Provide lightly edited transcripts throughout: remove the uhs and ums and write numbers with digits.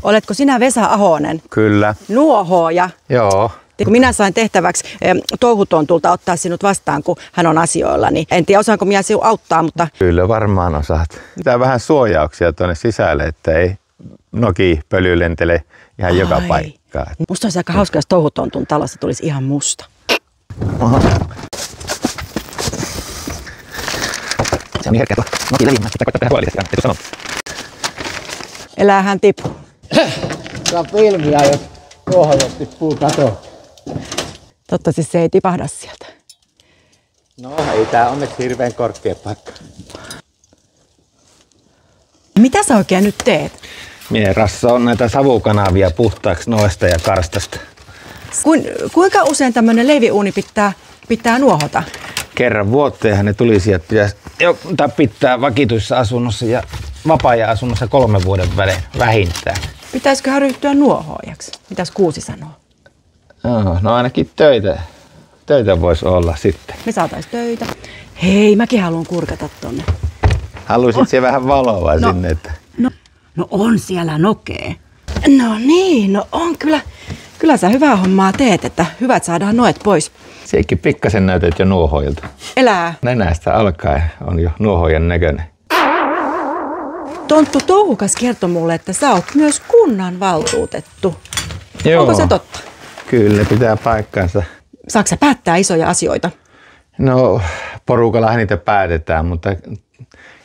Oletko sinä Vesa Ahonen? Kyllä. Nuohooja. Joo. Kun minä sain tehtäväksi touhutontulta ottaa sinut vastaan, kun hän on asioilla, niin en tiedä osaanko minä sinua auttaa, mutta... Kyllä varmaan osaat. Pitää vähän suojauksia tuonne sisälle, että ei noki pöly lentele ihan joka paikkaan. Musta olisi aika hauska, jos touhutontun talossa tulisi ihan musta. Oho. Se on niin herkkä tuo noki leviämään, pitää koittaa tehdä huolellisesti, eikö sanot? Elää hän tippu. Saa filmiä, jos tuohon tippuu katoa. Toivottavasti se ei tipahda sieltä. No ei tää onneksi hirveän korkea paikka. Mitä sä oikein nyt teet? Mie rassoon näitä savukanavia puhtaaksi noesta ja karstasta. Kuinka usein tämmönen leiviuuni pitää nuohota? Kerran vuoteenhan ne tulisi, että pitäisi pitää vakituisessa asunnossa ja vapaa-ajan asunnossa 3 vuoden välein vähintään. Pitäisiköhän ryhtyä nuohoojaksi? Mitäs Kuusi sanoo? No ainakin töitä voisi olla sitten. Me saatais töitä. Hei, mäkin haluan kurkata tonne. Haluaisit siellä vähän valoa sinne? Että... No on siellä nokee. No niin, no on kyllä. Kyllä sä hyvää hommaa teet, että hyvät saadaan noet pois. Sekin pikkasen näytät jo nuohoilta. Elää. Nenästä alkaen on jo nuohojan näköinen. Tonttu Touhukas kertoi mulle, että sä oot myös kunnanvaltuutettu. Joo. Onko se totta? Kyllä, pitää paikkansa. Saatko sä päättää isoja asioita? No, porukallahan niitä päätetään, mutta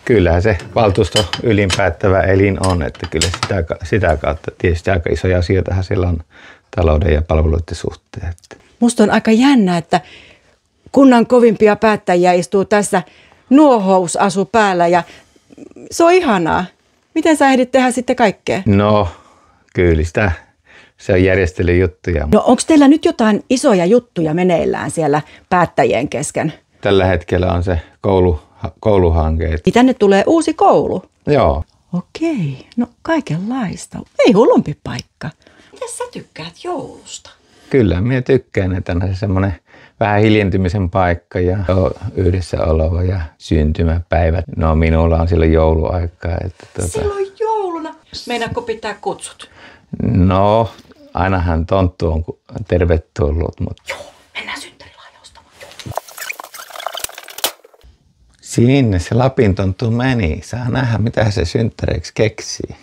kyllähän se valtuusto ylinpäättävä elin on, että kyllä sitä kautta tietysti aika isoja asioita siellä on talouden ja palveluiden suhteen. Musta on aika jännä, että kunnan kovimpia päättäjiä istuu tässä nuohousasu päällä ja se on ihanaa. Miten sä ehdit tehdä sitten kaikkea? No, kyllä se on järjestelyjuttuja. No onko teillä nyt jotain isoja juttuja meneillään siellä päättäjien kesken? Tällä hetkellä on se kouluhanke. Niin tänne tulee uusi koulu? Joo. Okei, no kaikenlaista. Ei hullumpi paikka. Mitäs sä tykkäät joulusta? Kyllä, minä tykkään, että on semmoinen vähän hiljentymisen paikka ja yhdessäolo ja syntymäpäivät. No minulla on silloin jouluaikaa. Silloin jouluna? Meinaatko pitää kutsut? No, ainahan tonttu on tervetullut. Mutta... Joo, mennään synttärilahjaustamaan. Sinne se Lapin tonttu meni. Saa nähdä, mitä se synttäreiksi keksii.